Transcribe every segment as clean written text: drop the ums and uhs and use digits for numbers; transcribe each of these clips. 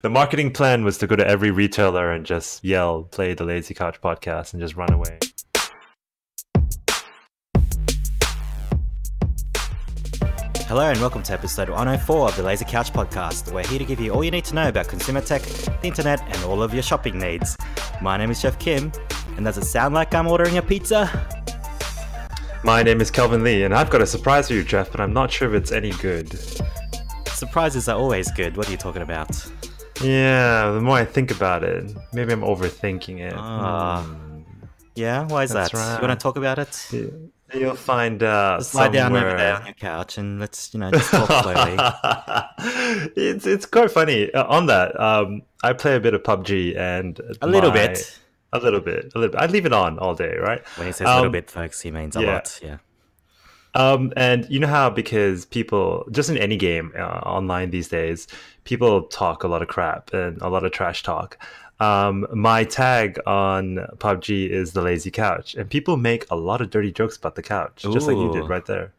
The marketing plan was to go to every retailer and just yell, play the Lazy Couch podcast and just run away. Hello and welcome to episode 104 of the Lazy Couch podcast. We're here to give you all you need to know about consumer tech, the internet, and all of your shopping needs. My name is Geoff Kim, and does it sound like I'm ordering a pizza? My name is Kelvin Lee, and I've got a surprise for you, Geoff, but I'm not sure if it's any good. Surprises are always good. What are you talking about? Yeah, the more I think about it, maybe I'm overthinking it. Yeah, why is That's that? right. You want to talk about it? Yeah. You'll find Just lie down over there on somewhere. your couch and let's, just talk slowly. It's quite funny. On that, I play a bit of PUBG and A little bit. A little bit. I leave it on all day, right? When he says a little bit, folks, he means a yeah. lot. Yeah. And you know how, because people, just in any game online these days, people talk a lot of crap and a lot of trash talk. My tag on PUBG is the Lazy Couch, and people make a lot of dirty jokes about the couch, just like you did Ooh. right there.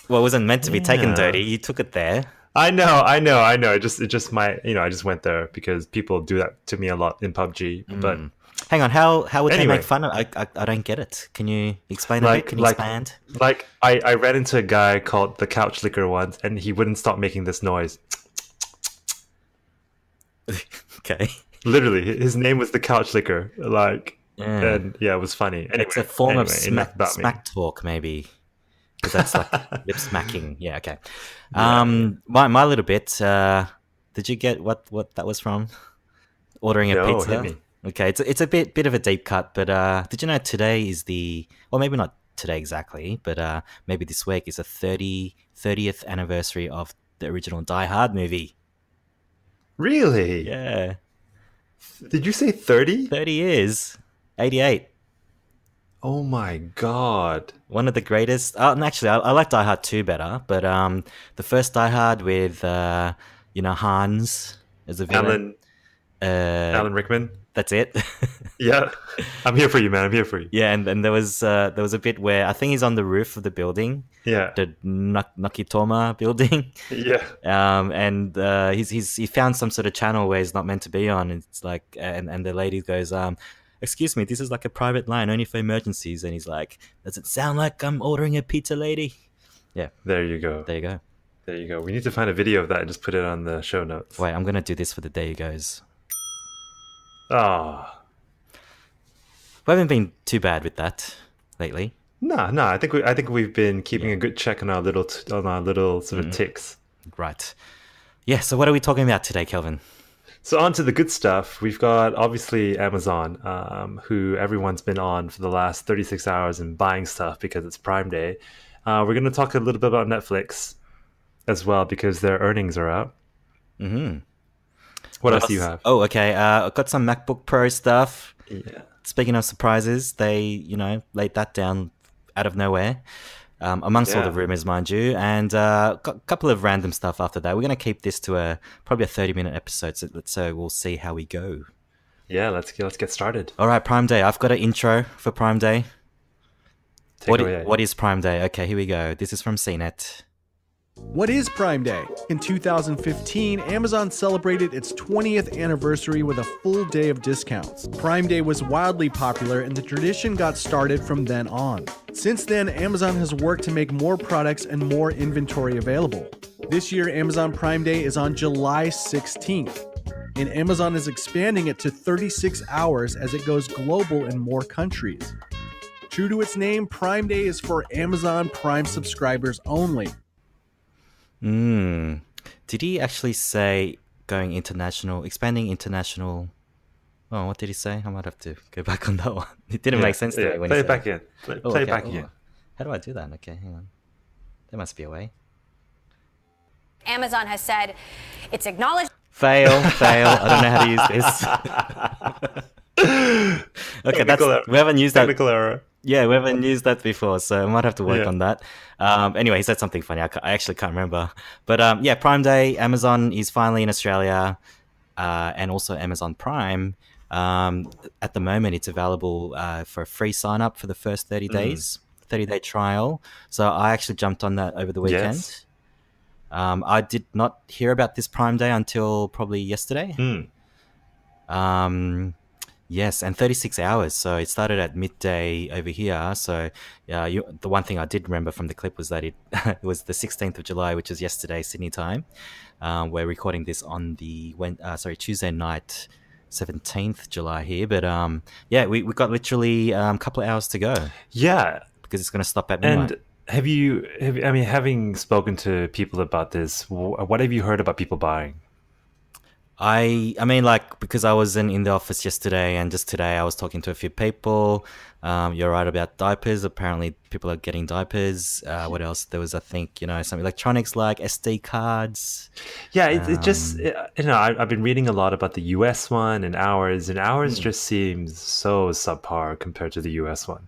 Well, it wasn't meant to be taken Yeah. dirty. You took it there. I know. It just might, I just went there because people do that to me a lot in PUBG. But Hang on, how would they Anyway. make fun of I don't get it. Can you explain a Like- bit? Can you like- expand? like, I ran into a guy called the Couch Licker once, and he wouldn't stop making this noise. Okay. Literally, his name was the Couch Licker. Yeah. And yeah, it was funny. Anyway, It's a form of enough about me. smack talk, maybe. Because that's like lip smacking. Yeah, okay. My little bit, did you get what that was from? Ordering a No, pizza? hit me. Okay, it's a bit of a deep cut, but did you know today is well, maybe not today exactly, but maybe this week is the 30th anniversary of the original Die Hard movie. Really? Yeah. Did you say 30? 30 years. 88. Oh my god. One of the greatest. And actually, I like Die Hard 2 better, but the first Die Hard with, Hans as a villain. Alan Rickman? That's it. Yeah. I'm here for you, man. I'm here for you. Yeah, and there was a bit where I think he's on the roof of the building, Yeah. the Nakitoma building. Yeah. And he found some sort of channel where he's not meant to be on. It's like, and the lady goes, excuse me, this is like a private line only for emergencies. And he's like, does it sound like I'm ordering a pizza, lady? Yeah, There you go. there you go. There you go. We need to find a video of that and just put it on the show notes. Wait, I'm gonna do this for the there you goes. Ah. We haven't been too bad with that lately. No. I think we've been keeping a good check on our little sort of ticks. Right. Yeah, so what are we talking about today, Kelvin? So on to the good stuff. We've got obviously Amazon, who everyone's been on for the last 36 hours and buying stuff because it's Prime Day. We're going to talk a little bit about Netflix as well because their earnings are out. Mm-hmm. What else do you have? Oh, okay. I've got some MacBook Pro stuff. Yeah. Speaking of surprises, they, laid that down out of nowhere, amongst all Yeah. the rumors, mind you, and got a couple of random stuff after that. We're going to keep this to probably a 30-minute episode, so we'll see how we go. Yeah, let's get started. All right, Prime Day. I've got an intro for Prime Day. Take it away. What is Prime Day? Okay, here we go. This is from CNET. What is Prime Day? In 2015, Amazon celebrated its 20th anniversary with a full day of discounts. Prime Day was wildly popular and the tradition got started from then on. Since then, Amazon has worked to make more products and more inventory available. This year, Amazon Prime Day is on July 16th, and Amazon is expanding it to 36 hours as it goes global in more countries. True to its name, Prime Day is for Amazon Prime subscribers only. Did he actually say going international, expanding international? Oh, what did he say? I might have to go back on that one. It didn't make sense to me when play he it said back in. Play it back Oh, again. how do I do that? Okay, hang on. There must be a way. Amazon has said it's acknowledged. Fail. I don't know how to use this. Okay, we haven't used that. Technical error. Yeah, we haven't used that before, so I might have to work Yeah. on that. Anyway, he said something funny. I actually can't remember. But yeah, Prime Day, Amazon is finally in Australia, and also Amazon Prime. At the moment, it's available for a free sign up for the first 30 days, 30-day trial. So I actually jumped on that over the weekend. Yes. I did not hear about this Prime Day until probably yesterday. Yes, and 36 hours. So it started at midday over here. So the one thing I did remember from the clip was that it was the 16th of July, which is yesterday, Sydney time. We're recording this on the Tuesday night, 17th July here. But we got literally a couple of hours to go. Yeah. Because it's going to stop at midnight. And having spoken to people about this, what have you heard about people buying? I mean, like, because I wasn't in the office yesterday and just today I was talking to a few people. You're right about diapers. Apparently people are getting diapers. What else? There was, I think, some electronics like SD cards. Yeah, I've been reading a lot about the US one and ours just seems so subpar compared to the US one.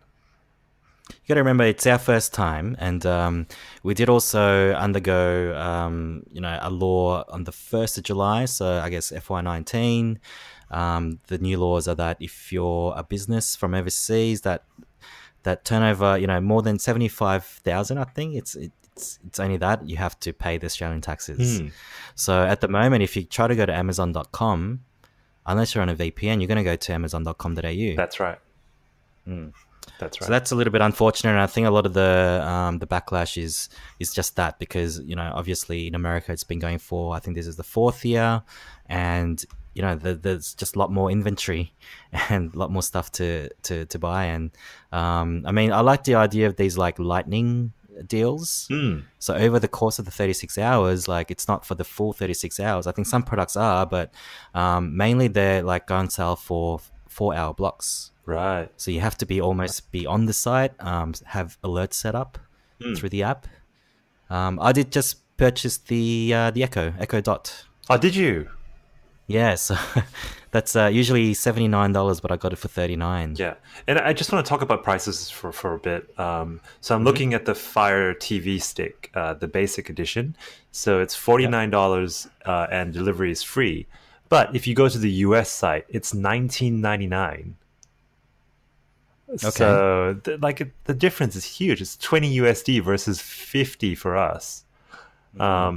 You got to remember, it's our first time, and we did also undergo, a law on the 1st of July. So I guess FY19. The new laws are that if you're a business from overseas that turnover, more than 75,000, I think it's only that you have to pay the Australian taxes. So at the moment, if you try to go to Amazon.com, unless you're on a VPN, you're going to go to Amazon.com.au. That's right. That's right. So that's a little bit unfortunate, and I think a lot of the backlash is just that because obviously in America it's been going for, I think this is the 4th year, and there's just a lot more inventory and a lot more stuff to buy, and I mean I like the idea of these like lightning deals. So over the course of the 36 hours, like it's not for the full 36 hours. I think some products are, but mainly they're like go on sale for 4-hour blocks. Right. So you have to be on the site, have alerts set up through the app. I did just purchase the Echo Dot. Oh, did you? Yeah, so that's usually $79, but I got it for $39. Yeah, and I just want to talk about prices for a bit. So I'm looking at the Fire TV Stick, the basic edition. So it's $49 and delivery is free. But if you go to the US site, it's $19.99. Okay. So the difference is huge. It's 20 USD versus 50 for us. I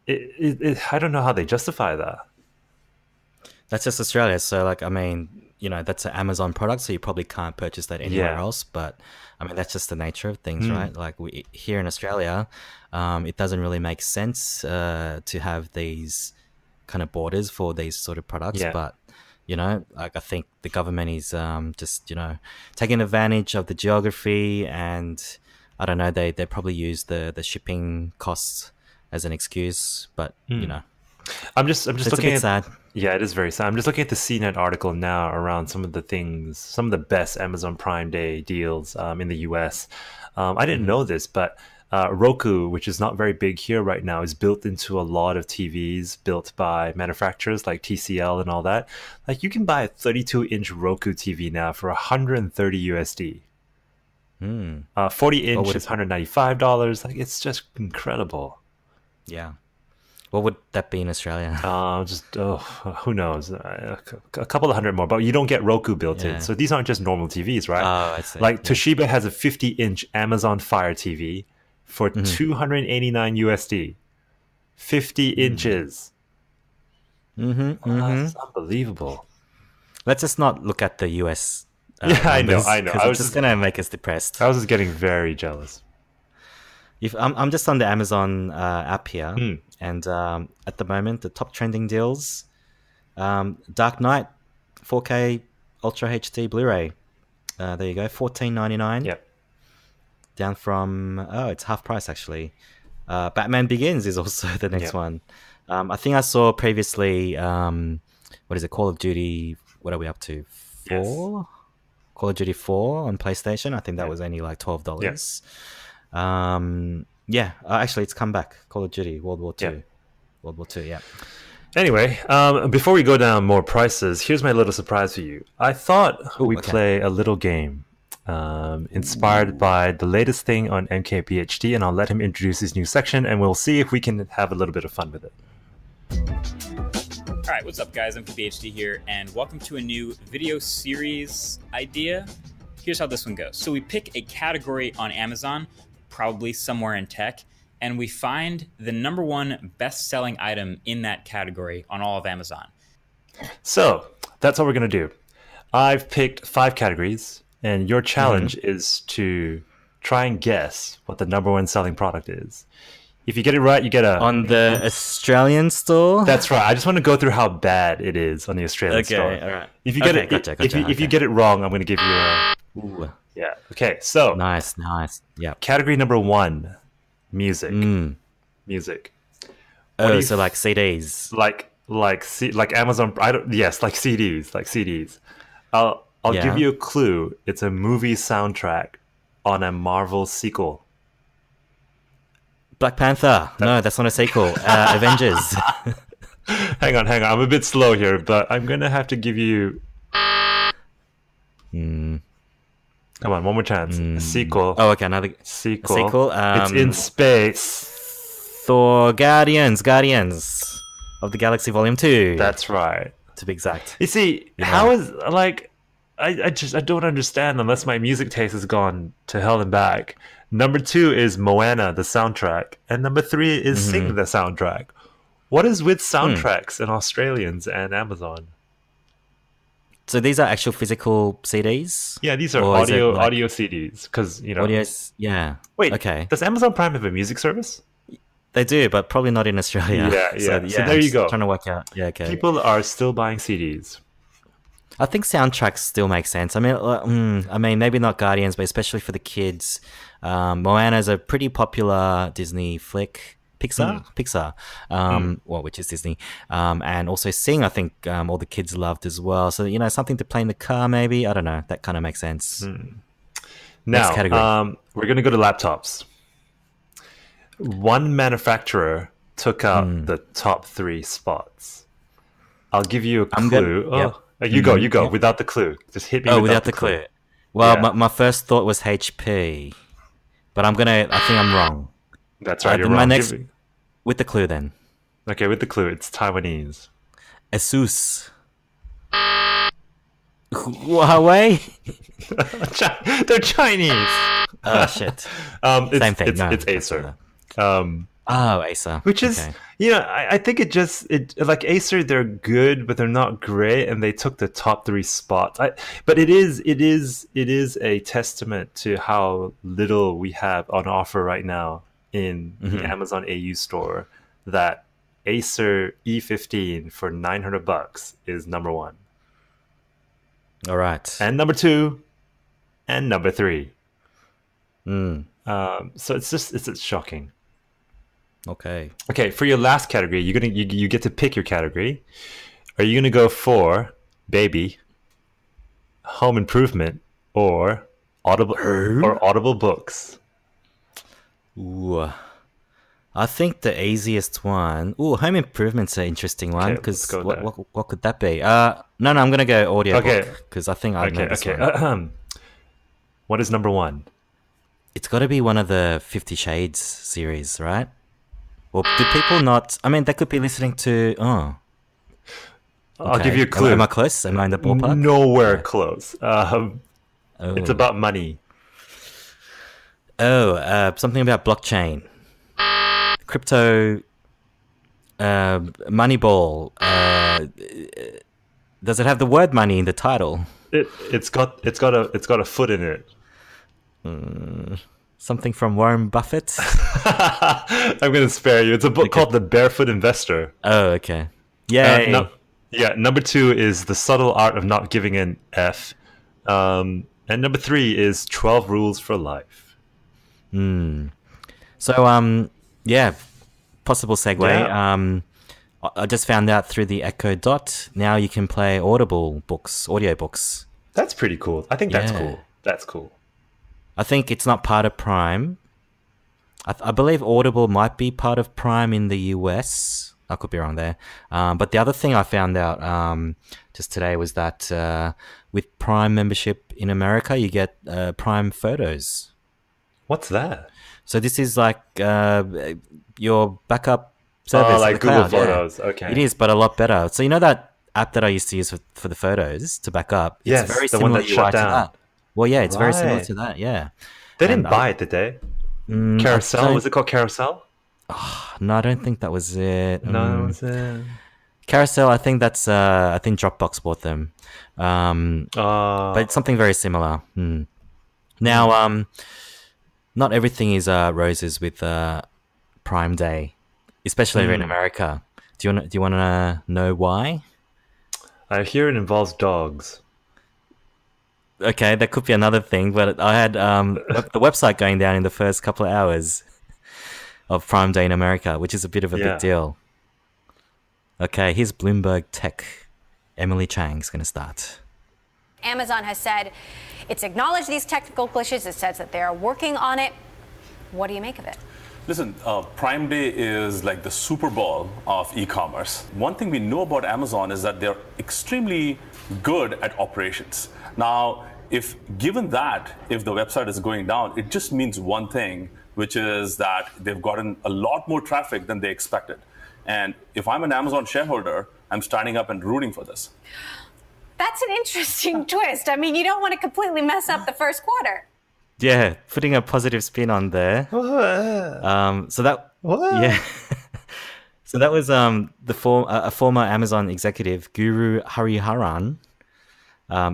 don't know how they justify that. That's just Australia. So like, I mean, that's an Amazon product, so you probably can't purchase that anywhere else. But I mean, that's just the nature of things, right? Like here in Australia, it doesn't really make sense to have these kind of borders for these sort of products. Yeah. But like I think the government is just taking advantage of the geography, and I don't know, they probably use the shipping costs as an excuse, but I'm just it's looking a bit sad. Yeah, it is very sad. I'm just looking at the CNET article now around some of the best Amazon Prime Day deals in the US. I didn't know this, but Roku, which is not very big here right now, is built into a lot of TVs built by manufacturers like TCL and all that. Like you can buy a 32-inch Roku TV now for $130 USD. 40-inch is $195. Like it's just incredible. Yeah. What would that be in Australia? Who knows? A couple of hundred more, but you don't get Roku built in. So these aren't just normal TVs, right? Oh, I see. Like Toshiba has a 50-inch Amazon Fire TV for $289 USD. 50 inches. That's unbelievable. Let's just not look at the US. I know. It's just going to make us depressed. I was just getting very jealous. I'm just on the Amazon app here, and at the moment, the top trending deals, Dark Knight 4K Ultra HD Blu-ray. There you go, $14.99. Yep. Down from, it's half price actually. Batman Begins is also the next one. I think I saw previously, what is it, Call of Duty, what are we up to, 4? Yes. Call of Duty 4 on PlayStation. I think that was only like $12. Yes. Actually it's come back. Call of Duty World War II. World War II, yeah. Anyway, before we go down more prices, here's my little surprise for you. I thought we'd play a little game inspired by the latest thing on MKBHD, and I'll let him introduce his new section, and we'll see if we can have a little bit of fun with it. All right, what's up, guys? MKBHD here, and welcome to a new video series idea. Here's how this one goes. So we pick a category on Amazon, probably somewhere in tech, and we find the number one best-selling item in that category on all of Amazon. So that's what we're going to do. I've picked 5 categories, and your challenge is to try and guess what the number one selling product is. If you get it right, you get a... On the Australian store? That's right. I just want to go through how bad it is on the Australian store. Okay, all right. If you get it, gotcha, if you get it wrong, I'm going to give you a... Ooh, Yeah. Okay, so... nice. Yeah. Category number 1, music. Music. Oh, so like CDs. Like Amazon... Yes, like CDs. I'll give you a clue. It's a movie soundtrack on a Marvel sequel. Black Panther. No, that's not a sequel. Avengers. Hang on. I'm a bit slow here, but I'm going to have to give you... Come on, one more chance. A sequel. Oh, okay, another sequel. A sequel. It's in space. Thor Guardians of the Galaxy Volume 2. That's right. To be exact. You see, how is... Like, I don't understand unless my music taste has gone to hell and back. Number 2 is Moana, the soundtrack. And number 3 is Sing, the soundtrack. What is with soundtracks and Australians and Amazon? So these are actual physical CDs? Yeah, these are audio CDs. Because, Audios, yeah. Wait, okay. Does Amazon Prime have a music service? They do, but probably not in Australia. Yeah. So there you go. Trying to work out. Yeah, okay. People are still buying CDs. I think soundtracks still make sense. I mean, maybe not Guardians, but especially for the kids. Moana is a pretty popular Disney flick. Pixar. Which is Disney. And also Sing, I think all the kids loved as well. So, something to play in the car maybe. I don't know. That kind of makes sense. Now, we're going to go to laptops. One manufacturer took out the top 3 spots. I'll give you a clue. You go without the clue. Just hit me without the clue. Well, my first thought was HP, but I think I'm wrong. That's right, you're wrong. With the clue then. Okay, with the clue, it's Taiwanese. Asus. Huawei? They're Chinese. Oh, shit. Same thing. It's Acer. Acer. Which is, I think like Acer, they're good, but they're not great, and they took the top 3 spots. But it is a testament to how little we have on offer right now in the Amazon AU store that Acer E15 for $900 is number 1. All right. And number 2, and number 3. So it's shocking. Okay, for your last category, you get to pick your category. Are you gonna go for baby, home improvement, or audible books? Ooh, I think the easiest one. Ooh, home improvement's an interesting one because what could that be? No, I'm gonna go audiobook because I think I know this one. What is number 1? It's got to be one of the 50 Shades series, right? Or do people not... I mean, they could be listening to... Oh. Okay. I'll give you a clue. Am I close? Am I in the ballpark? Nowhere close. It's about money. Something about blockchain. Crypto... Moneyball. Does it have the word money in the title? It's got a foot in it. Something from Warren Buffett? I'm going to spare you. It's a book called The Barefoot Investor. Oh, okay. Yay. Number 2 is The Subtle Art of Not Giving an F. And number 3 is 12 Rules for Life. So, possible segue. Yeah. I just found out through the Echo Dot, now you can play audiobooks. That's pretty cool. I think that's cool. I think it's not part of Prime. I believe Audible might be part of Prime in the US. I could be wrong there. But the other thing I found out just today was that with Prime membership in America, you get Prime Photos. What's that? So this is like your backup service. Like Google cloud. Photos. Yeah. Okay. It is, but a lot better. So you know that app that I used to use for the photos to back up? Yes, it's very the similar one that shut down. to that. Well, yeah, it's very similar to that, yeah. They didn't buy it, did they? Carousel? Was it called Carousel? No, I don't think that was it. No, it's Carousel, I think I think Dropbox bought them. But it's something very similar. Now, not everything is roses with Prime Day, especially over in America. Do you want to know why? I hear it involves dogs. Okay, that could be another thing, but I had the website going down in the first couple of hours of Prime Day in America, which is a bit of a big deal. Okay, here's Bloomberg Tech. Emily Chang's going to start. Amazon has said it's acknowledged these technical glitches. It says that they are working on it. What do you make of it? Listen, Prime Day is like the Super Bowl of e-commerce. One thing we know about Amazon is that they're extremely good at operations. Now, if the website is going down, it just means one thing, which is that they've gotten a lot more traffic than they expected. And if I'm an Amazon shareholder, I'm standing up and rooting for this. That's an interesting twist. I mean, you don't want to completely mess up the first quarter. Yeah, putting a positive spin on there. So that a former Amazon executive, Guru Hariharan,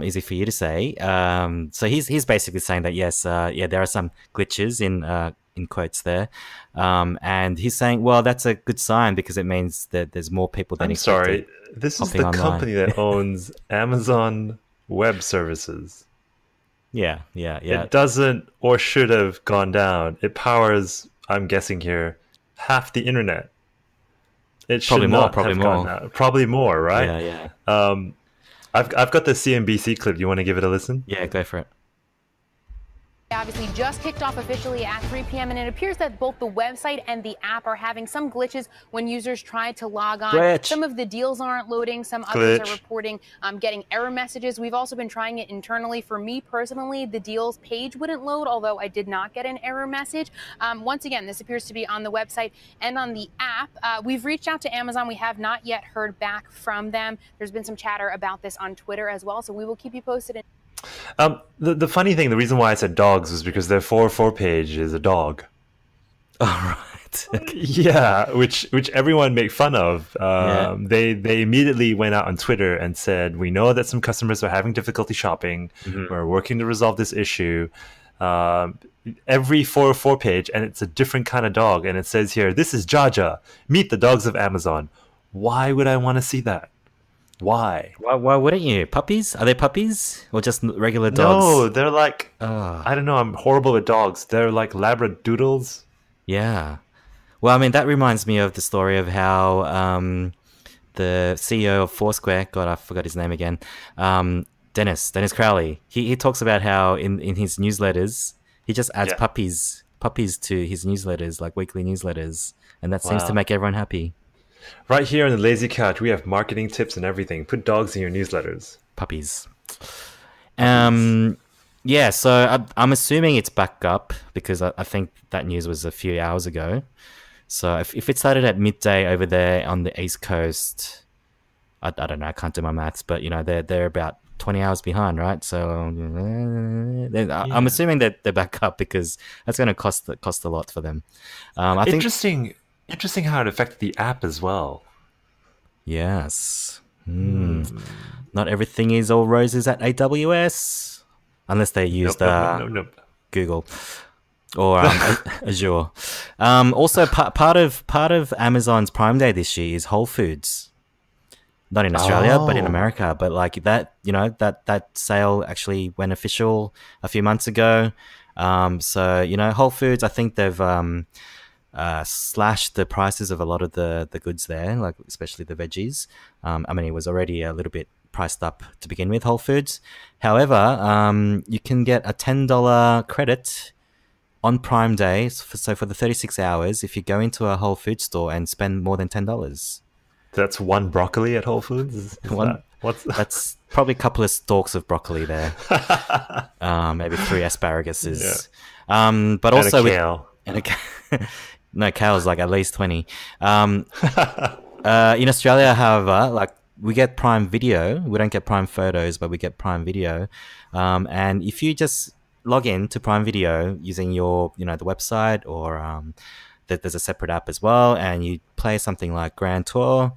easy for you to say. So he's basically saying that yes, there are some glitches in quotes there, and he's saying, well, that's a good sign because it means that there's more people than expected. Sorry, this is the company that owns Amazon Web Services. Yeah. It doesn't or should have gone down. It powers, I'm guessing here, half the internet. It should not have gone down. Probably more, right? Yeah. I've got the CNBC clip. You want to give it a listen? Yeah, go for it. Obviously just kicked off officially at 3 p.m. and it appears that both the website and the app are having some glitches when users try to log on. Glitch. Some of the deals aren't loading. Some others are reporting getting error messages. We've also been trying it internally. For me personally, the deals page wouldn't load, although I did not get an error message. Once again, this appears to be on the website and on the app. We've reached out to Amazon. We have not yet heard back from them. There's been some chatter about this on Twitter as well, so we will keep you posted. The funny thing, the reason why I said dogs was because their 404 page is a dog. All right. Yeah, which everyone make fun of. They immediately went out on Twitter and said, we know that some customers are having difficulty shopping. We're working to resolve this issue. Every 404 page, and it's a different kind of dog. And it says here, this is Jaja. Meet the dogs of Amazon. Why would I want to see that? Why wouldn't you? Puppies? Are they puppies or just regular dogs? No, they're like, I don't know. I'm horrible with dogs. They're like Labradoodles. Yeah. Well, I mean, that reminds me of the story of how the CEO of Foursquare, God, I forgot his name again, Dennis Crowley, he talks about how in his newsletters, he just adds puppies to his newsletters, like weekly newsletters. And that seems to make everyone happy. Right here on the Lazy Couch, we have marketing tips and everything. Put dogs in your newsletters. Puppies. Yeah, so I'm assuming it's back up because I think that news was a few hours ago. So if it started at midday over there on the East Coast, I don't know, I can't do my maths, but they're about 20 hours behind, right? So I'm assuming that they're back up because that's going to cost a lot for them. I think Interesting how it affected the app as well. Yes. Not everything is all roses at AWS, unless they used Google or Azure. Also, part of Amazon's Prime Day this year is Whole Foods. Not in Australia, but in America. But like that, that sale actually went official a few months ago. So Whole Foods, I think they've slashed the prices of a lot of the goods there, like especially the veggies. I mean, it was already a little bit priced up to begin with, Whole Foods. However, you can get a $10 credit on Prime Day. So for the 36 hours, if you go into a Whole Foods store and spend more than $10. That's one broccoli at Whole Foods? That's probably a couple of stalks of broccoli there. Maybe 3 asparaguses. Yeah. But also no, kale's like at least 20. In Australia, however, like we get Prime Video. We don't get Prime Photos, but we get Prime Video. And if you just log in to Prime Video using your, the website or there's a separate app as well, and you play something like Grand Tour.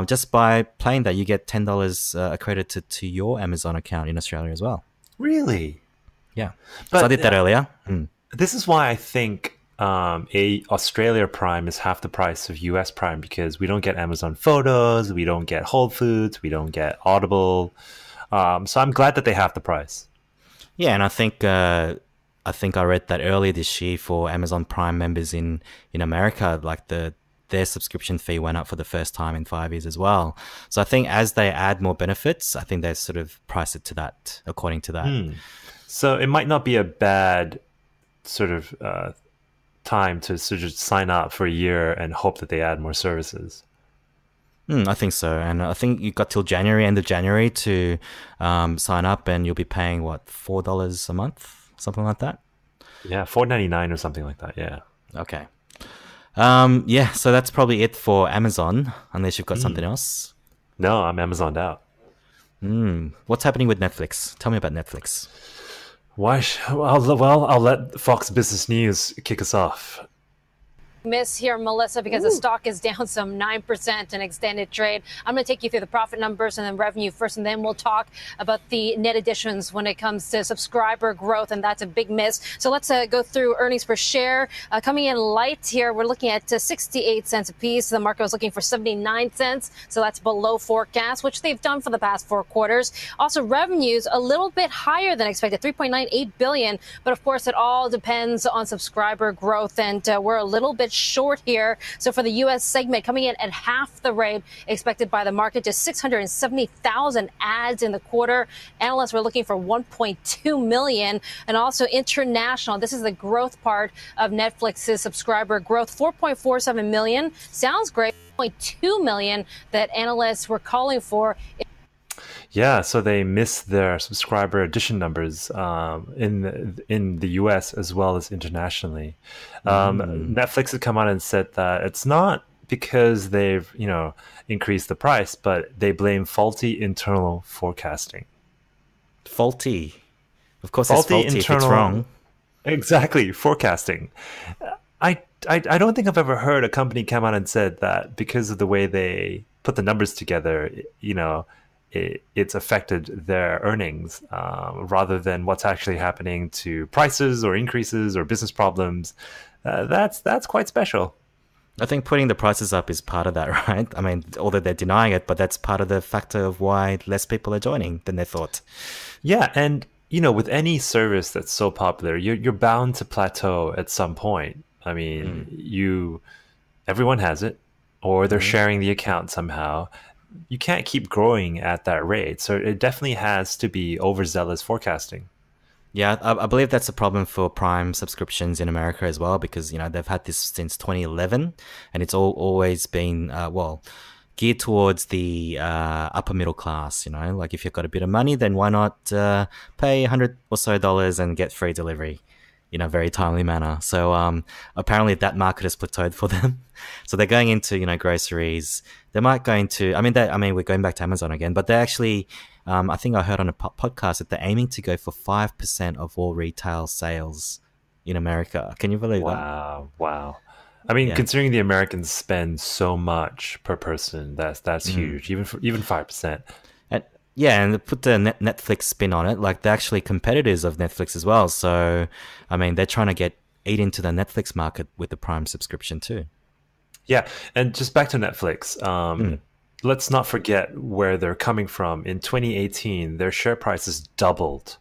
Just by playing that, you get $10 accredited to your Amazon account in Australia as well. Really? Yeah. But so I did that earlier. This is why I think a Australia Prime is half the price of US Prime, because we don't get Amazon Photos, we don't get Whole Foods, we don't get Audible. So I'm glad that they half the price. Yeah, and I think I read that earlier this year for Amazon Prime members in America, like their subscription fee went up for the first time in 5 years as well. So I think as they add more benefits, I think they sort of price it to that, according to that. So it might not be a bad sort of time to sort of sign up for a year and hope that they add more services. I think so. And I think you got till end of January to sign up, and you'll be paying, what, $4 a month? Something like that? Yeah, $4.99 or something like that, yeah. Okay. So that's probably it for Amazon, unless you've got something else. No, I'm Amazoned out. What's happening with Netflix? Tell me about Netflix. I'll let Fox Business News kick us off. Miss here, Melissa, because the stock is down some 9% in extended trade. I'm going to take you through the profit numbers and then revenue first, and then we'll talk about the net additions when it comes to subscriber growth, and that's a big miss. So let's go through earnings per share. Coming in light here, we're looking at 68 cents a piece. The market was looking for 79 cents, so that's below forecast, which they've done for the past 4 quarters. Also, revenues a little bit higher than expected, $3.98 billion, but of course it all depends on subscriber growth, and we're a little bit short here. So for the U.S. segment, coming in at half the rate expected by the market, just 670,000 ads in the quarter. Analysts were looking for 1.2 million. And also international, this is the growth part of Netflix's subscriber growth, 4.47 million. Sounds great. 0.2 million that analysts were calling for. Yeah, so they missed their subscriber addition numbers in the US as well as internationally. Netflix has come out and said that it's not because they've increased the price, but they blame faulty internal forecasting. Faulty, of course, it's faulty internal, if it's wrong. Exactly, forecasting. I don't think I've ever heard a company come out and said that because of the way they put the numbers together, it's affected their earnings rather than what's actually happening to prices or increases or business problems. That's quite special. I think putting the prices up is part of that, right? I mean, although they're denying it, but that's part of the factor of why less people are joining than they thought. Yeah, and with any service that's so popular, you're bound to plateau at some point. I mean, everyone has it, or they're sharing the account somehow. You can't keep growing at that rate. So it definitely has to be overzealous forecasting. Yeah, I believe that's a problem for Prime subscriptions in America as well, because, they've had this since 2011, and it's always been, geared towards the upper middle class, like if you've got a bit of money, then why not pay $100 or so and get free delivery in a very timely manner. So apparently that market has plateaued for them. So they're going into, groceries. They might go into, we're going back to Amazon again, but they actually, I think I heard on a podcast that they're aiming to go for 5% of all retail sales in America. Can you believe that? Wow. I mean, considering the Americans spend so much per person, that's huge, even 5%. And they put the Netflix spin on it, like they're actually competitors of Netflix as well. So, they're trying to eat into the Netflix market with the Prime subscription too. Yeah, and just back to Netflix, let's not forget where they're coming from. In 2018, their share prices doubled.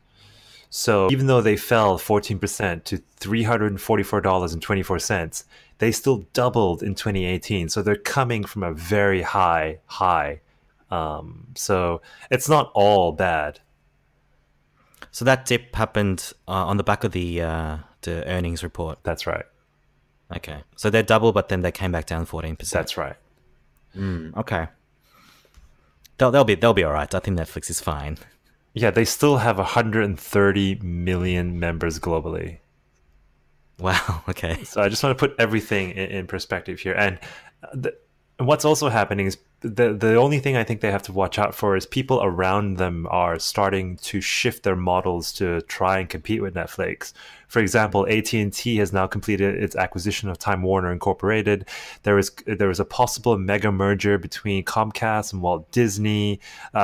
So even though they fell 14% to $344.24, they still doubled in 2018. So they're coming from a very high. So it's not all bad. So that dip happened on the back of the earnings report. That's right. Okay, so they're double, but then they came back down 14%. That's right. Okay, they'll be all right. I think Netflix is fine. Yeah, they still have 130 million members globally. Wow. Okay. So I just want to put everything in perspective here, and And what's also happening is the only thing I think they have to watch out for is people around them are starting to shift their models to try and compete with Netflix. For example, AT&T has now completed its acquisition of Time Warner Incorporated. There is a possible mega merger between Comcast and Walt Disney,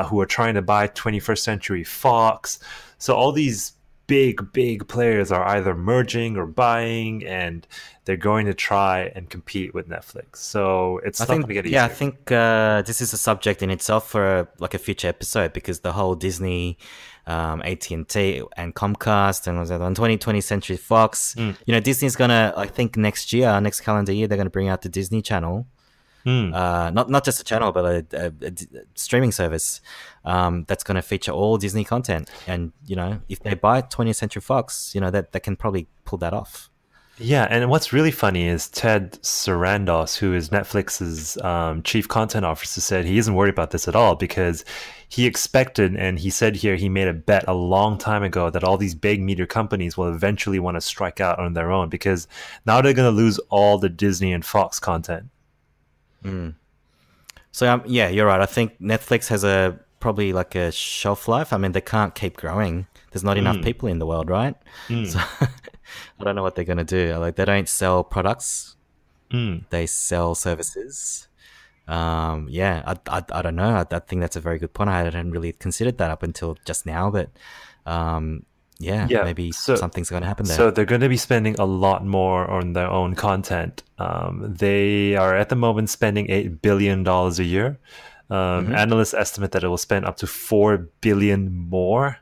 who are trying to buy 21st Century Fox. So all these big players are either merging or buying, and they're going to try and compete with Netflix. So it's not going to get easier. Yeah, I think this is a subject in itself for a future episode, because the whole Disney, AT&T and Comcast and on 2020 Century Fox, Disney's gonna, I think next calendar year, they're gonna bring out the Disney Channel. Not just a channel, but a streaming service that's going to feature all Disney content. And if they buy 20th Century Fox, that they can probably pull that off. Yeah, and what's really funny is Ted Sarandos, who is Netflix's chief content officer, said he isn't worried about this at all, because he expected, and he said here, he made a bet a long time ago that all these big media companies will eventually want to strike out on their own, because now they're going to lose all the Disney and Fox content. So yeah, you're right. I think Netflix has probably a shelf life. I mean, they can't keep growing. There's not enough people in the world, right? So I don't know what they're going to do. They don't sell products. They sell services. Yeah, I don't know. I think that's a very good point. I hadn't really considered that up until just now, but maybe something's going to happen there. So they're going to be spending a lot more on their own content. They are at the moment spending $8 billion a year. Analysts estimate that it will spend up to $4 billion more,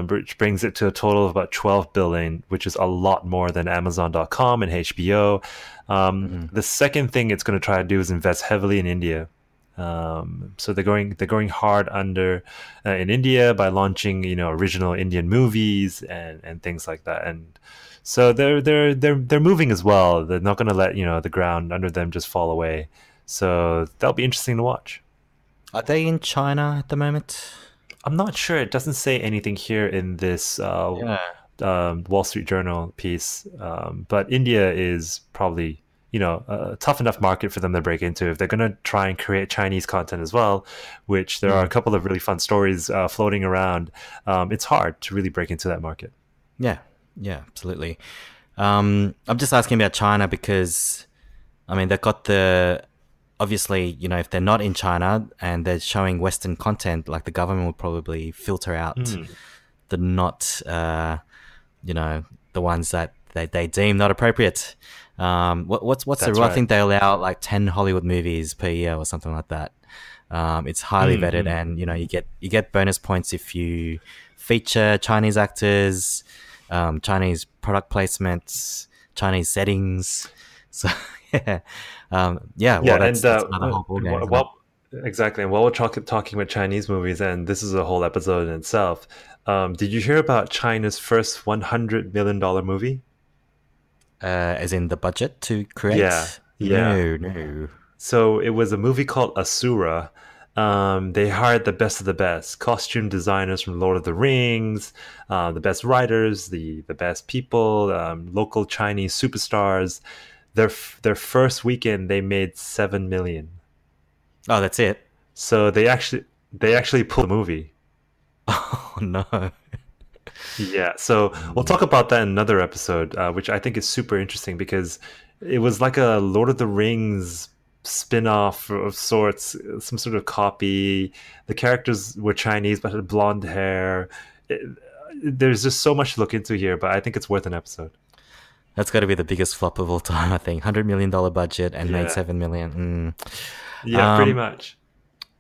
which brings it to a total of about $12 billion, which is a lot more than Amazon.com and HBO. The second thing it's going to try to do is invest heavily in India. So they're going hard in India by launching original Indian movies and things like that, and so they're moving as well. They're not going to let the ground under them just fall away. So that'll be interesting to watch. Are they in China at the moment? I'm not sure. It doesn't say anything here in this Wall Street Journal piece, but India is probably a tough enough market for them to break into. If they're going to try and create Chinese content as well, which there are a couple of really fun stories floating around, it's hard to really break into that market. Yeah, absolutely. I'm just asking about China because, I mean, they've got obviously, if they're not in China and they're showing Western content, the government will probably filter out the not, the ones that they deem not appropriate. What's the rule? Right. I think they allow 10 Hollywood movies per year or something like that. It's highly vetted, and you get bonus points if you feature Chinese actors, Chinese product placements, Chinese settings. So that's another whole ball game. Exactly. And while we're talking about Chinese movies, and this is a whole episode in itself, did you hear about China's first $100 million movie? As in the budget to create? Yeah. No. So it was a movie called Asura. They hired the best of the best costume designers from Lord of the Rings, the best writers, the best people, local Chinese superstars. Their first weekend, they made $7 million. Oh, that's it. So they actually pulled the movie. Oh no. Yeah, so we'll talk about that in another episode, which I think is super interesting because it was like a Lord of the Rings spin-off of sorts, some sort of copy. The characters were Chinese but had blonde hair. There's just so much to look into here, but I think it's worth an episode. That's got to be the biggest flop of all time, I think. $100 million budget and made $7 million. Yeah, pretty much.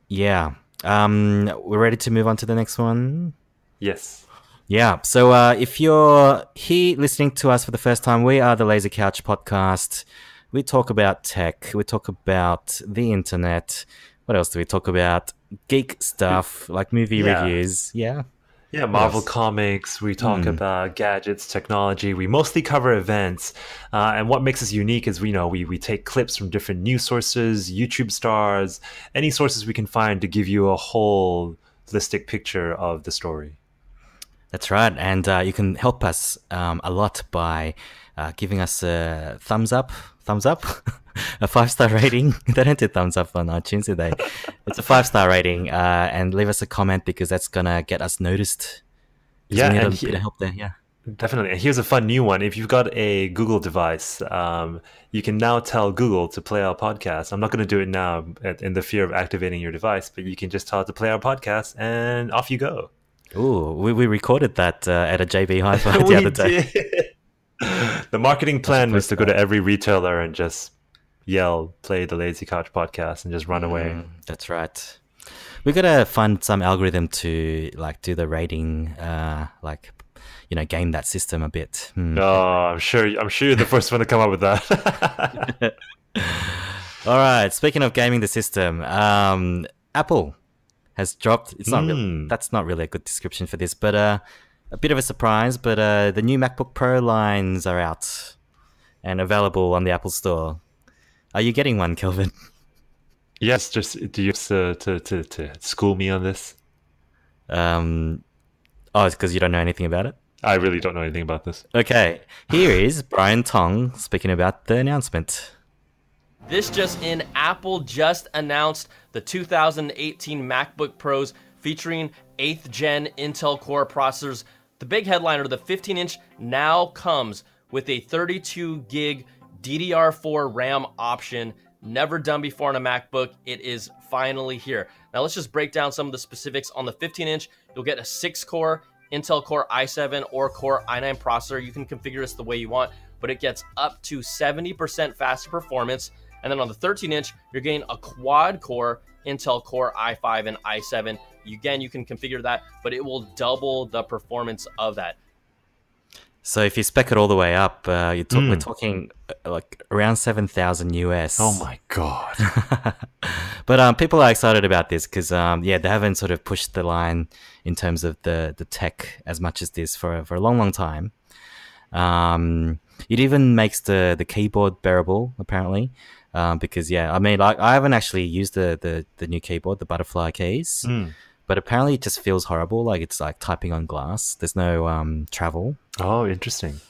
Yeah. We're ready to move on to the next one? Yes. Yeah, so if you're here listening to us for the first time, we are the Lazy Couch Podcast. We talk about tech. We talk about the internet. What else do we talk about? Geek stuff, like movie reviews. Yeah. Yeah, Marvel Comics. We talk about gadgets, technology. We mostly cover events. And what makes us unique is we take clips from different news sources, YouTube stars, any sources we can find to give you a whole holistic picture of the story. That's right, and you can help us a lot by giving us a thumbs up, thumbs up, a 5-star rating. They don't do thumbs up on iTunes, do they? It's a 5-star rating, and leave us a comment because that's gonna get us noticed. Yeah, we need and a bit of help there. Yeah. Definitely. And here's a fun new one. If you've got a Google device, you can now tell Google to play our podcast. I'm not going to do it now in the fear of activating your device, but you can just tell it to play our podcast and off you go. Ooh, we recorded that at a JB Hi-Fi the other day. The marketing plan was to go to every retailer and just yell, play the Lazy Couch podcast and just run away. That's right. We got to find some algorithm to like do the rating, game that system a bit. Oh, I'm sure you're the first one to come up with that. All right. Speaking of gaming the system, Apple has dropped. It's not really, that's not really a good description for this, but a bit of a surprise. But the new MacBook Pro lines are out and available on the Apple Store. Are you getting one, Kelvin? Yes. Just do you have to school me on this? It's because you don't know anything about it. I really don't know anything about this. Okay, here is Brian Tong speaking about the announcement. This just in, Apple just announced the 2018 MacBook Pros featuring 8th gen Intel Core processors. The big headliner, the 15-inch, now comes with a 32 gig DDR4 RAM option. Never done before on a MacBook. It is finally here. Now let's just break down some of the specifics. On the 15-inch, you'll get a 6-core Intel Core i7 or Core i9 processor. You can configure this the way you want, but it gets up to 70% faster performance. And then on the 13-inch, you're getting a quad-core Intel Core i5 and i7. Again, you can configure that, but it will double the performance of that. So if you spec it all the way up, we're talking like around 7,000 US. Oh my God. But people are excited about this because, they haven't sort of pushed the line in terms of the tech as much as this for a long, long time. It even makes the keyboard bearable, apparently, because, I haven't actually used the new keyboard, the butterfly keys, but apparently it just feels horrible, like it's like typing on glass. There's no travel. Oh, interesting.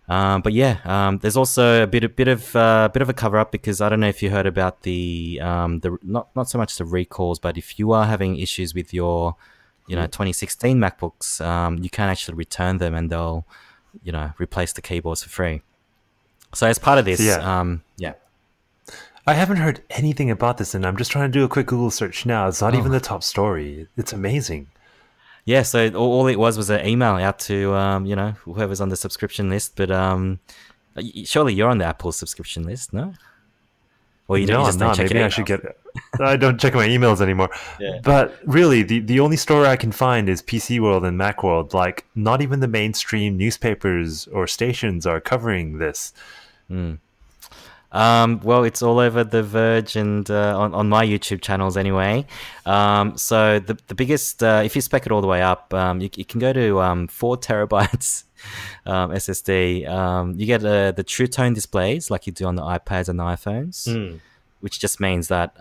There's also a bit of a cover up because I don't know if you heard about the not so much the recalls, but if you are having issues with your 2016 MacBooks, you can actually return them and they'll replace the keyboards for free. So as part of this, I haven't heard anything about this, and I'm just trying to do a quick Google search now. It's not even the top story. It's amazing. Yeah, so all it was an email out to whoever's on the subscription list. But surely you're on the Apple subscription list, no? Or you just don't check maybe I should get it. I don't check my emails anymore. Yeah. But really, the only story I can find is PC World and Macworld. Like, not even the mainstream newspapers or stations are covering this. Well, it's all over The Verge and on my YouTube channels anyway. So the biggest, if you spec it all the way up, you can go to 4 terabytes SSD. You get the True Tone displays like you do on the iPads and the iPhones, which just means that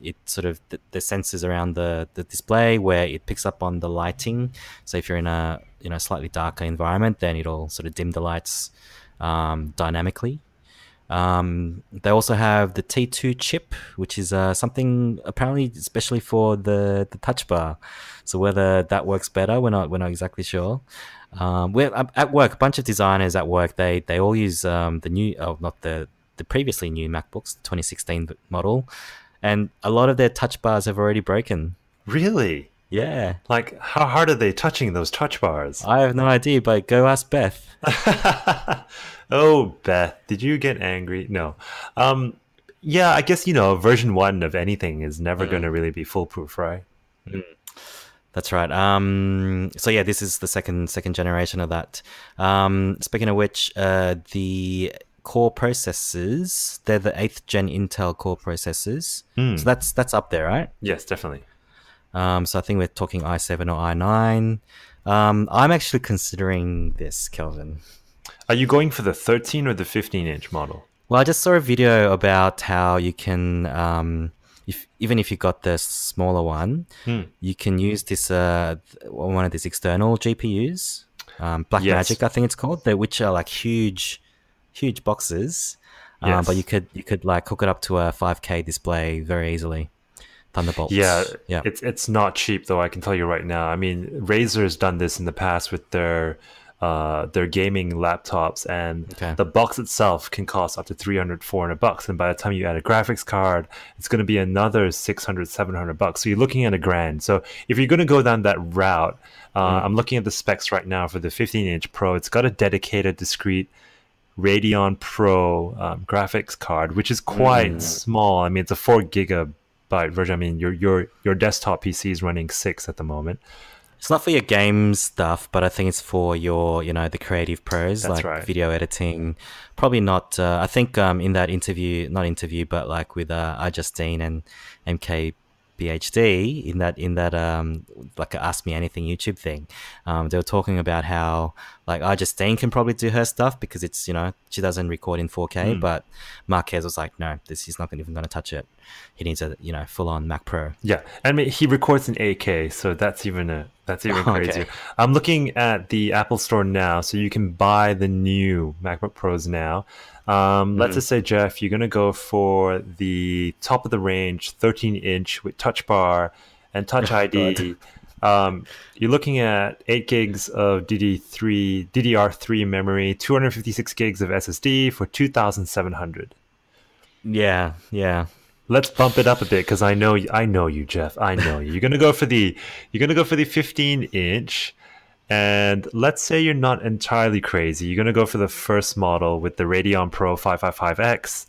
it sort of the sensors around the display where it picks up on the lighting. So if you're in a slightly darker environment, then it'll sort of dim the lights dynamically. They also have the T2 chip, which is something apparently especially for the touch bar. So whether that works better, we're not exactly sure. We're at work, a bunch of designers at work, they all use the previously new MacBooks, 2016 model, and a lot of their touch bars have already broken. Really? Yeah. Like, how hard are they touching those touch bars? I have no idea, but go ask Beth. Oh, Beth, did you get angry? No. I guess, version 1 of anything is never going to really be foolproof, right? That's right. This is the second generation of that. Speaking of which, the core processors, they're the 8th gen Intel core processors. So that's up there, right? Yes, definitely. So I think we're talking i7 or i9. I'm actually considering this, Kelvin. Are you going for the 13 or the 15-inch model? Well, I just saw a video about how you can, even if you got the smaller one, you can use this one of these external GPUs, Blackmagic, I think it's called, which are like huge boxes. Yes. But you could like hook it up to a 5K display very easily. Thunderbolts. Yeah, yeah. It's not cheap though. I can tell you right now. I mean, Razer's done this in the past with their gaming laptops, and the box itself can cost up to $300-400, and by the time you add a graphics card, it's going to be another $600-700. So you're looking at $1,000. So if you're going to go down that route, I'm looking at the specs right now for the 15-inch Pro. It's got a dedicated, discrete Radeon Pro graphics card, which is quite small. I mean, it's a 4 gigabyte version. I mean, your desktop PC is running 6 at the moment. It's not for your game stuff, but I think it's for your, the creative pros. That's like right. Video editing. Probably not. I think in that interview, not interview, but like with iJustine and MKBHD in that like a Ask Me Anything YouTube thing, they were talking about how like iJustine can probably do her stuff because it's she doesn't record in 4K, but Marquez was like, no, he's not even going to touch it. He needs a full on Mac Pro. Yeah, I mean he records in 8K, so that's even crazier. I'm looking at the Apple Store now, so you can buy the new MacBook Pros now. Let's just say, Geoff, you're going to go for the top of the range 13-inch with Touch Bar and Touch ID. You're looking at 8 gigs of DDR3 memory, 256 gigs of SSD for $2,700. Yeah. Let's bump it up a bit because I know you, Geoff. I know you. You're gonna go for the 15-inch, and let's say you're not entirely crazy. You're gonna go for the first model with the Radeon Pro 555X.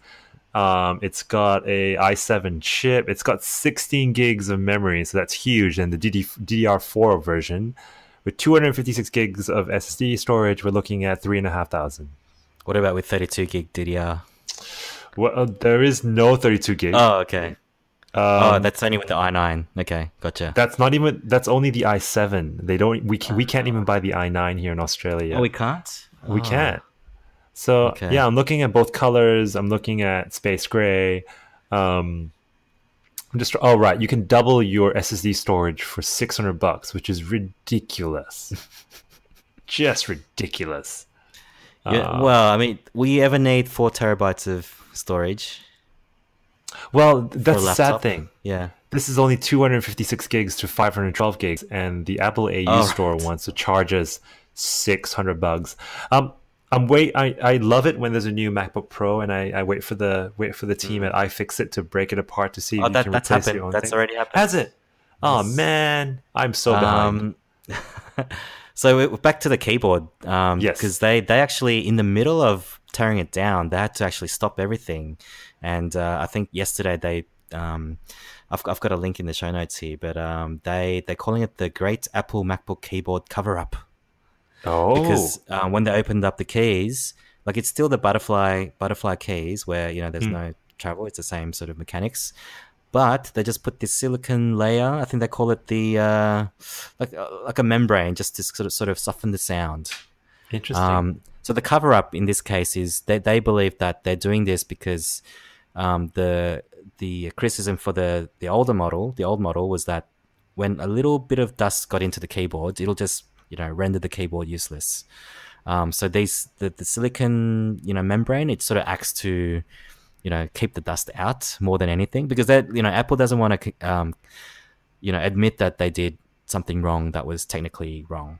It's got a i7 chip. It's got 16 gigs of memory, so that's huge. And the DDR4 version with 256 gigs of SSD storage, we're looking at $3,500. What about with 32 gig DDR? Well, there is no 32 gig. Oh, okay. That's only with the i9. Okay, gotcha. That's only the i7. We can't even buy the i9 here in Australia. Oh, we can't? We can't. So yeah, I'm looking at both colors. I'm looking at space gray. Right. You can double your SSD storage for $600, which is ridiculous. Just ridiculous. Yeah. Well, I mean, will you ever need 4 terabytes of storage? Well, that's the sad thing. Yeah. This is only 256 gigs to 512 gigs, and the Apple AU store wants to charge us $600. I love it when there's a new MacBook Pro, and I wait for the team at ifixit to break it apart to see if you can replace your own That's thing. already happened. Has it? Oh man, I'm so behind. So back to the keyboard. Yes, because they actually, in the middle of tearing it down, they had to actually stop everything. And I think yesterday they, I've got a link in the show notes here, but they're calling it the Great Apple MacBook Keyboard Cover-Up. Oh, because when they opened up the keys, like it's still the butterfly keys where there's no travel. It's the same sort of mechanics. But they just put this silicon layer. I think they call it the like a membrane, just to sort of soften the sound. Interesting. So the cover up in this case is they believe that they're doing this because the criticism for the old model was that when a little bit of dust got into the keyboard, it'll just render the keyboard useless. So the silicon membrane, it sort of acts to keep the dust out more than anything, because Apple doesn't want to admit that they did something wrong that was technically wrong.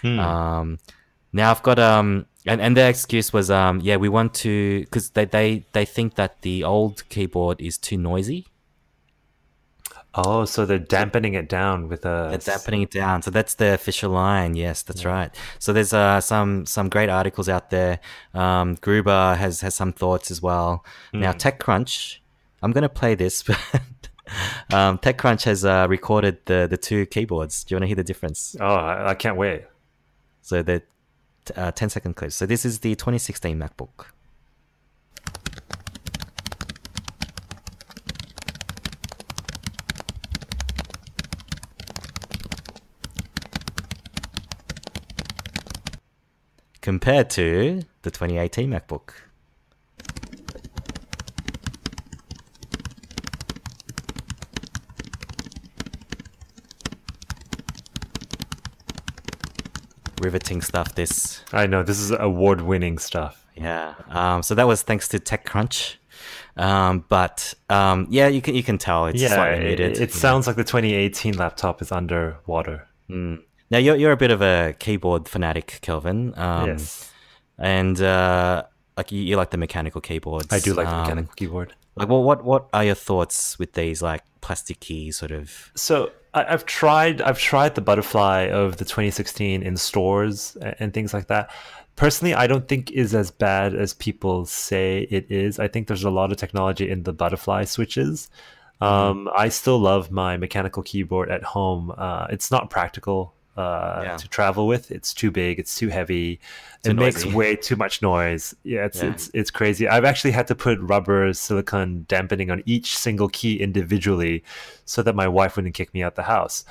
Now I've got and their excuse was we want to, because they think that the old keyboard is too noisy. Oh, so they're dampening it down with a... They're dampening it down. So that's the official line. Yes, that's right. So there's some great articles out there. Gruber has some thoughts as well. Now, TechCrunch, I'm going to play this, but TechCrunch has recorded the two keyboards. Do you want to hear the difference? Oh, I can't wait. So the 10-second clips. So this is the 2016 MacBook. Compared to the 2018 MacBook. Riveting stuff, this. I know, this is award-winning stuff. Yeah. So that was thanks to TechCrunch. Yeah, you can tell it's slightly muted. It sounds like the 2018 laptop is underwater. Now you're a bit of a keyboard fanatic, Kelvin. Yes. And like you like the mechanical keyboards. I do like the mechanical keyboard. Like, what are your thoughts with these like plasticky sort of? So I've tried the butterfly of the 2016 in stores and things like that. Personally, I don't think is as bad as people say it is. I think there's a lot of technology in the butterfly switches. I still love my mechanical keyboard at home. It's not practical to travel with. It's too big. It's too heavy. It makes way too much noise. Yeah, it's crazy. I've actually had to put rubber silicone dampening on each single key individually so that my wife wouldn't kick me out the house.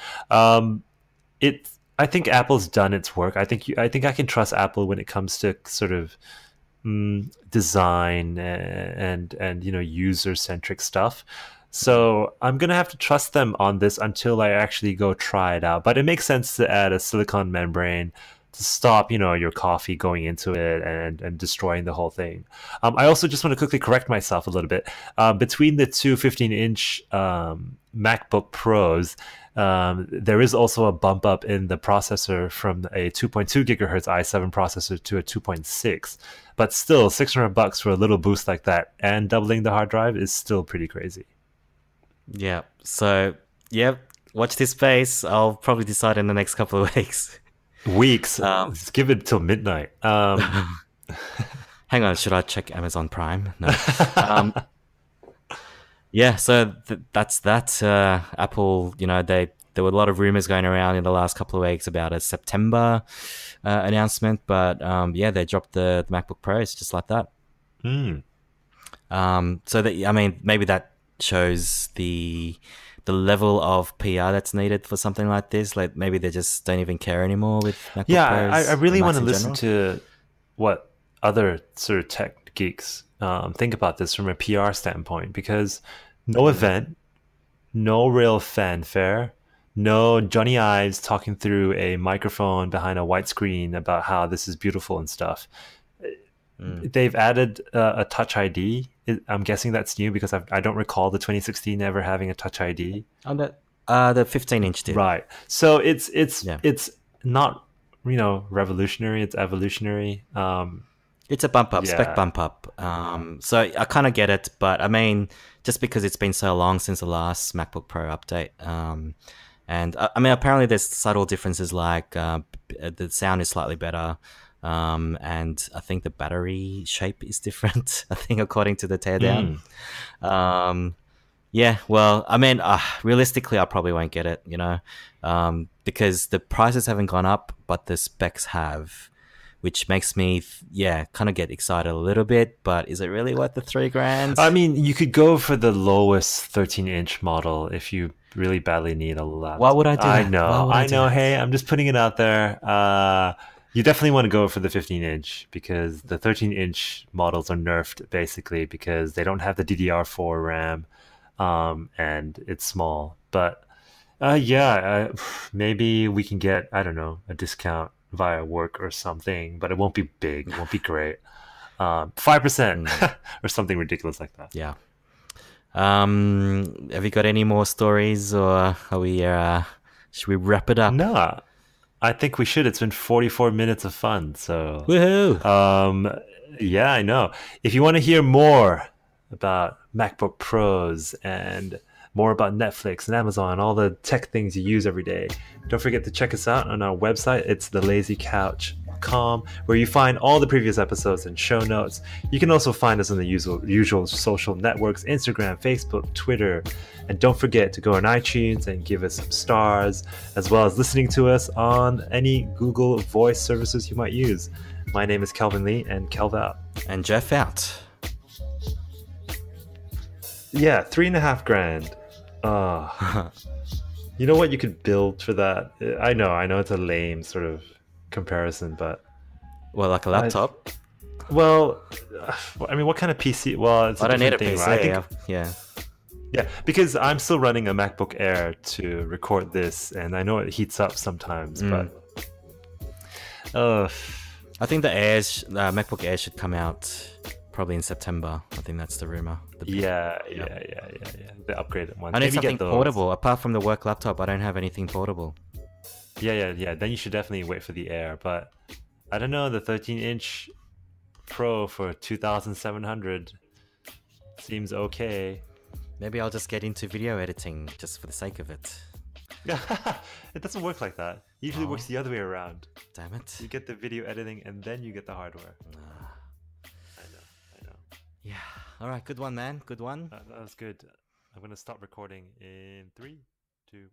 I think Apple's done its work. I think I can trust Apple when it comes to sort of design and user centric stuff. So I'm going to have to trust them on this until I actually go try it out. But it makes sense to add a silicone membrane to stop, your coffee going into it and destroying the whole thing. I also just want to quickly correct myself a little bit. Between the two 15-inch MacBook Pros, there is also a bump up in the processor from a 2.2 gigahertz i7 processor to a 2.6. But still, $600 for a little boost like that and doubling the hard drive is still pretty crazy. Yeah. So, watch this space. I'll probably decide in the next couple of weeks. Let's give it till midnight. Hang on, should I check Amazon Prime? No. So that's that. Apple, there were a lot of rumors going around in the last couple of weeks about a September announcement, but they dropped the MacBook Pros just like that. So that maybe that shows the level of PR that's needed for something like this. Like maybe they just don't even care anymore with MacBook Pros. I really want to listen to what other sort of tech geeks think about this from a PR standpoint, because no event, no real fanfare, no Johnny Ives talking through a microphone behind a white screen about how this is beautiful and stuff. They've added a Touch ID. I'm guessing that's new because I don't recall the 2016 ever having a Touch ID. The 15-inch did. Right. So it's not revolutionary. It's evolutionary. It's a bump up, spec bump up. So I kind of get it, but just because it's been so long since the last MacBook Pro update, and apparently there's subtle differences like the sound is slightly better. And I think the battery shape is different, I think, according to the teardown. Realistically, I probably won't get it, because the prices haven't gone up, but the specs have, which makes me, kind of get excited a little bit. But is it really worth the $3,000? You could go for the lowest 13-inch model if you really badly need a laptop. Why would I do that? I know. Hey, I'm just putting it out there. You definitely want to go for the 15-inch because the 13-inch models are nerfed basically because they don't have the DDR4 RAM, and it's small. But maybe we can get, I don't know, a discount via work or something, but it won't be big. It won't be great. 5% or something ridiculous like that. Yeah. Have you got any more stories, or are we? Should we wrap it up? No. I think we should. It's been 44 minutes of fun. So, woohoo! I know. If you want to hear more about MacBook Pros and more about Netflix and Amazon, all the tech things you use every day, don't forget to check us out on our website. It's thelazycouch.com, where you find all the previous episodes and show notes. You can also find us on the usual social networks, Instagram, Facebook, Twitter. And don't forget to go on iTunes and give us some stars, as well as listening to us on any Google Voice services you might use. My name is Kelvin Lee, and Kelv out. And Geoff out. Yeah, $3,500. You know what you could build for that? I know it's a lame sort of comparison, but... Well, like a laptop? What kind of PC? Well, it's I don't need a thing, PC, right? Yeah, because I'm still running a MacBook Air to record this, and I know it heats up sometimes, but I think the MacBook Air should come out probably in September. I think that's the rumor. Yeah. The upgraded one. I need Maybe something get those. portable. Apart from the work laptop, I don't have anything portable. Yeah. Then you should definitely wait for the Air. But I don't know, the 13-inch Pro for 2,700 seems okay. Maybe I'll just get into video editing just for the sake of it. It doesn't work like that. It usually works the other way around. Damn it. You get the video editing and then you get the hardware. I know. Yeah. All right. Good one, man. Good one. That was good. I'm going to stop recording in 3, 2...